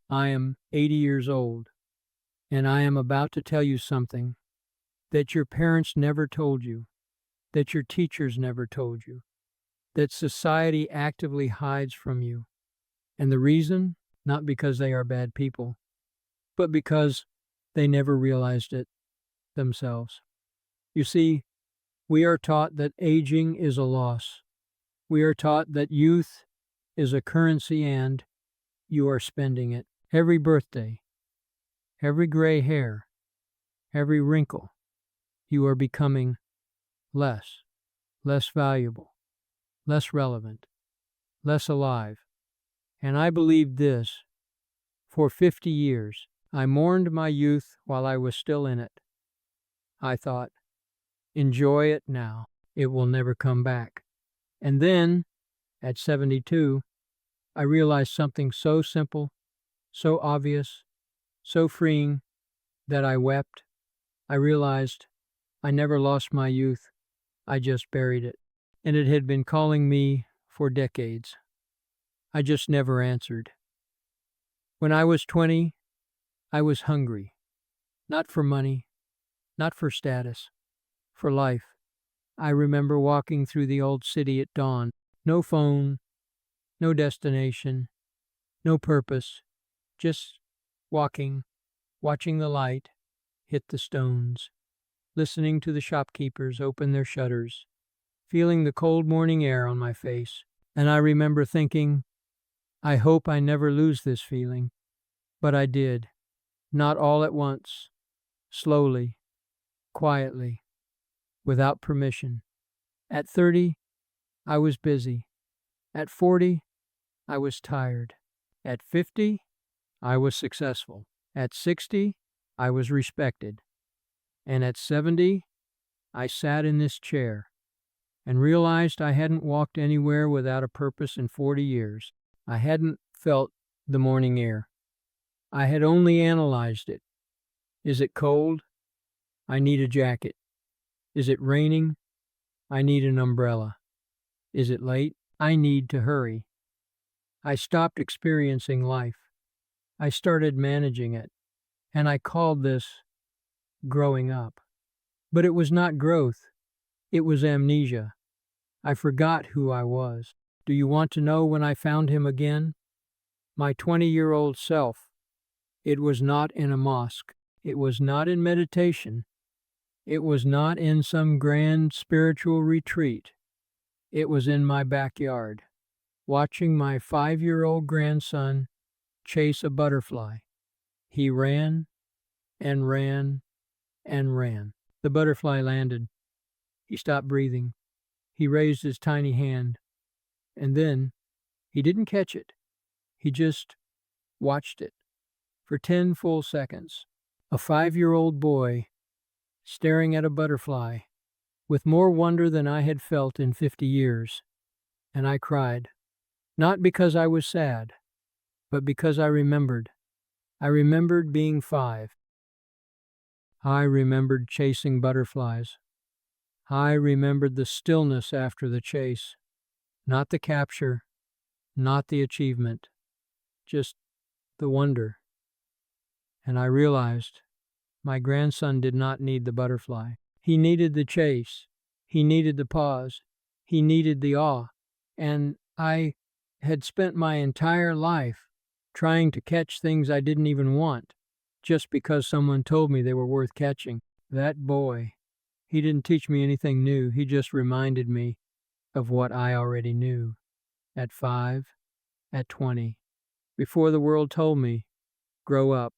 I am 80 years old, and I am about to tell you something that your parents never told you, that your teachers never told you, that society actively hides from you. And the reason? Not because they are bad people, but because they never realized it themselves. You see, we are taught that aging is a loss. We are taught that youth is a currency and you are spending it. Every birthday, every gray hair, every wrinkle, you are becoming less, less valuable, less relevant, less alive. And I believed this for 50 years. I mourned my youth while I was still in it. I thought, enjoy it now. It will never come back. And then, at 72, I realized something so simple, so obvious, so freeing that I wept. I realized I never lost my youth. I just buried it. And it had been calling me for decades. I just never answered. When I was 20, I was hungry. Not for money, not for status, for life. I remember walking through the old city at dawn. No phone, no destination, no purpose. Just walking, watching the light hit the stones, listening to the shopkeepers open their shutters, feeling the cold morning air on my face. And I remember thinking, I hope I never lose this feeling. But I did. Not all at once. Slowly. Quietly. Without permission. At 30, I was busy. At 40, I was tired. At 50, I was successful. At 60, I was respected. And at 70, I sat in this chair and realized I hadn't walked anywhere without a purpose in 40 years. I hadn't felt the morning air. I had only analyzed it. Is it cold? I need a jacket. Is it raining? I need an umbrella. Is it late? I need to hurry. I stopped experiencing life. I started managing it. And I called this growing up. But it was not growth. It was amnesia. I forgot who I was. Do you want to know when I found him again? My 20-year-old self. It was not in a mosque. It was not in meditation. It was not in some grand spiritual retreat. It was in my backyard, watching my 5-year-old grandson chase a butterfly. He ran and ran and ran. The butterfly landed. He stopped breathing. He raised his tiny hand. And then he didn't catch it. He just watched it for 10 full seconds. A 5-year-old boy staring at a butterfly with more wonder than I had felt in 50 years. And I cried, not because I was sad, but because I remembered. I remembered being 5. I remembered chasing butterflies. I remembered the stillness after the chase, not the capture, not the achievement, just the wonder. And I realized my grandson did not need the butterfly. He needed the chase. He needed the pause. He needed the awe. And I had spent my entire life trying to catch things I didn't even want, just because someone told me they were worth catching. That boy, he didn't teach me anything new. He just reminded me of what I already knew. At 5, at 20, before the world told me, grow up,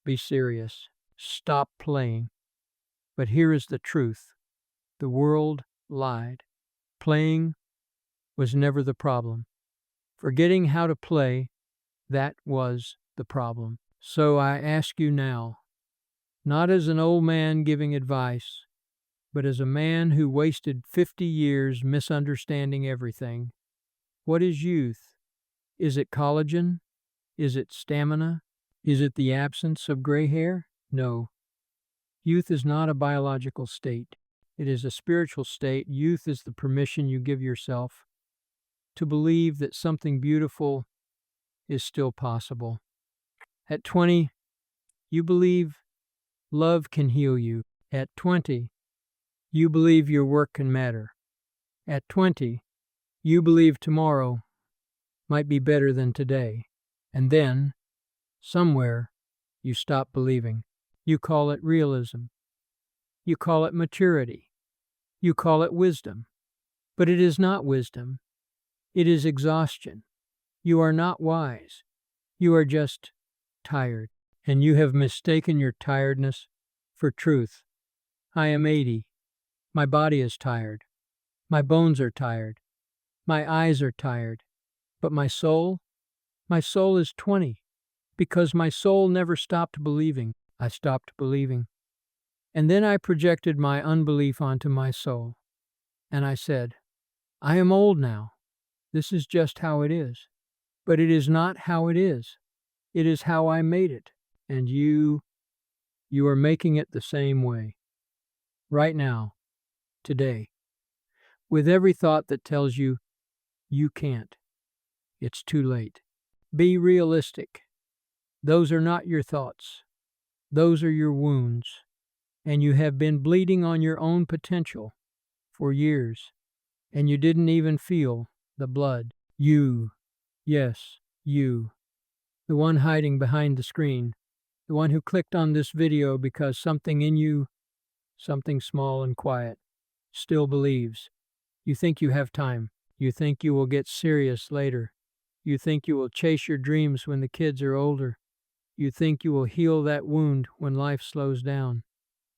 be serious, stop playing. But here is the truth. The world lied. Playing was never the problem. Forgetting how to play, that was the problem. So I ask you now, not as an old man giving advice, but as a man who wasted 50 years misunderstanding everything. What is youth? Is it collagen? Is it stamina? Is it the absence of gray hair? No. Youth is not a biological state. It is a spiritual state. Youth is the permission you give yourself to believe that something beautiful is still possible. At 20, you believe love can heal you. At 20, you believe your work can matter. At 20, you believe tomorrow might be better than today. And then, somewhere, you stop believing. You call it realism. You call it maturity. You call it wisdom. But it is not wisdom. It is exhaustion. You are not wise. You are just tired. And you have mistaken your tiredness for truth. I am 80. My body is tired. My bones are tired. My eyes are tired. But my soul is 20. Because my soul never stopped believing. I stopped believing. And then I projected my unbelief onto my soul. And I said, I am old now. This is just how it is. But it is not how it is. It is how I made it. And you are making it the same way. Right now, today. With every thought that tells you, you can't. It's too late. Be realistic. Those are not your thoughts. Those are your wounds. And you have been bleeding on your own potential for years. And you didn't even feel the blood. You. Yes, you. The one hiding behind the screen. The one who clicked on this video because something in you, something small and quiet, still believes. You think you have time. You think you will get serious later. You think you will chase your dreams when the kids are older. You think you will heal that wound when life slows down.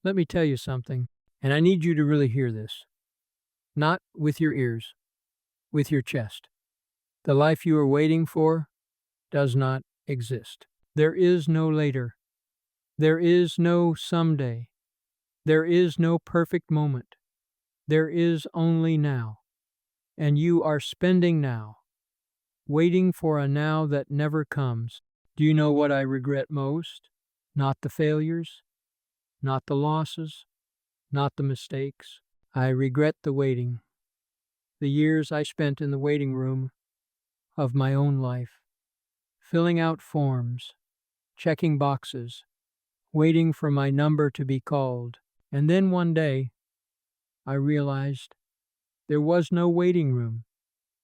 Let me tell you something, and I need you to really hear this. Not with your ears, with your chest. The life you are waiting for does not exist. There is no later. There is no someday. There is no perfect moment. There is only now. And you are spending now, waiting for a now that never comes. Do you know what I regret most? Not the failures, not the losses, not the mistakes. I regret the waiting. The years I spent in the waiting room of my own life, filling out forms, checking boxes, waiting for my number to be called. And then one day, I realized there was no waiting room.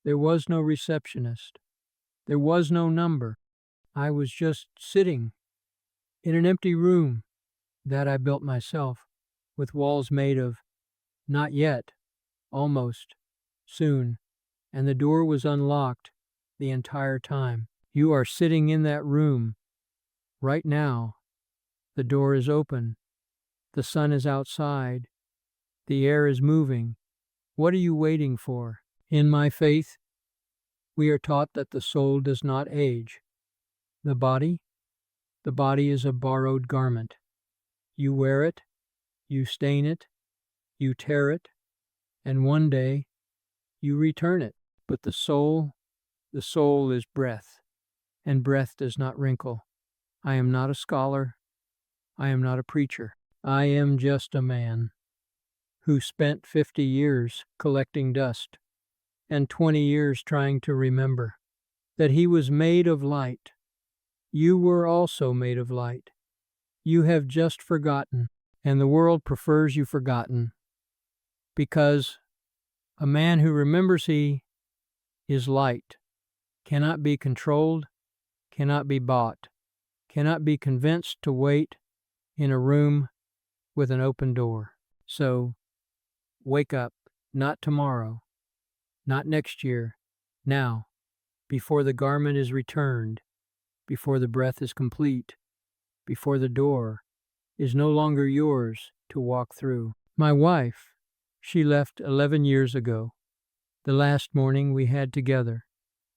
There was no receptionist. There was no number. I was just sitting in an empty room that I built myself, with walls made of not yet, almost, soon, and the door was unlocked the entire time. You are sitting in that room right now. The door is open. The sun is outside. The air is moving. What are you waiting for? In my faith, we are taught that the soul does not age. The body is a borrowed garment. You wear it, you stain it, you tear it, and one day you return it. But the soul is breath, and breath does not wrinkle. I am not a scholar. I am not a preacher. I am just a man who spent 50 years collecting dust and 20 years trying to remember that he was made of light. You were also made of light. You have just forgotten, and the world prefers you forgotten, because a man who remembers he is light, cannot be controlled, cannot be bought, cannot be convinced to wait in a room with an open door. So, wake up, not tomorrow, not next year, now, before the garment is returned, before the breath is complete, before the door is no longer yours to walk through. My wife, she left 11 years ago, the last morning we had together.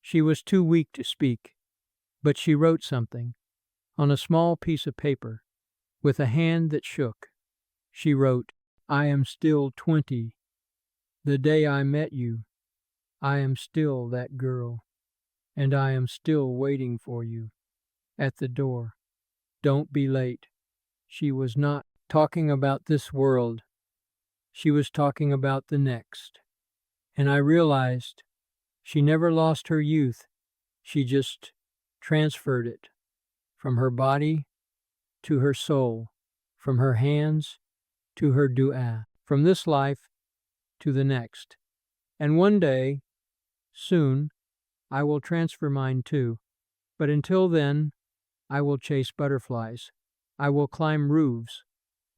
She was too weak to speak, but she wrote something on a small piece of paper with a hand that shook. She wrote, I am still 20. The day I met you, I am still that girl, and I am still waiting for you at the door. Don't be late. She was not talking about this world. She was talking about the next. And I realized she never lost her youth. She just transferred it from her body to her soul, from her hands to her doa, from this life to the next. And one day, soon, I will transfer mine too. But until then, I will chase butterflies. I will climb roofs.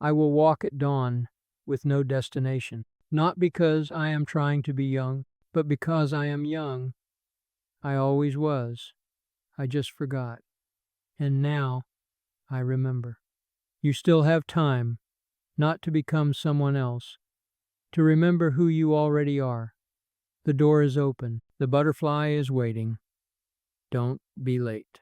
I will walk at dawn with no destination. Not because I am trying to be young, but because I am young. I always was. I just forgot. And now I remember. You still have time, not to become someone else, to remember who you already are. The door is open. The butterfly is waiting. Don't be late.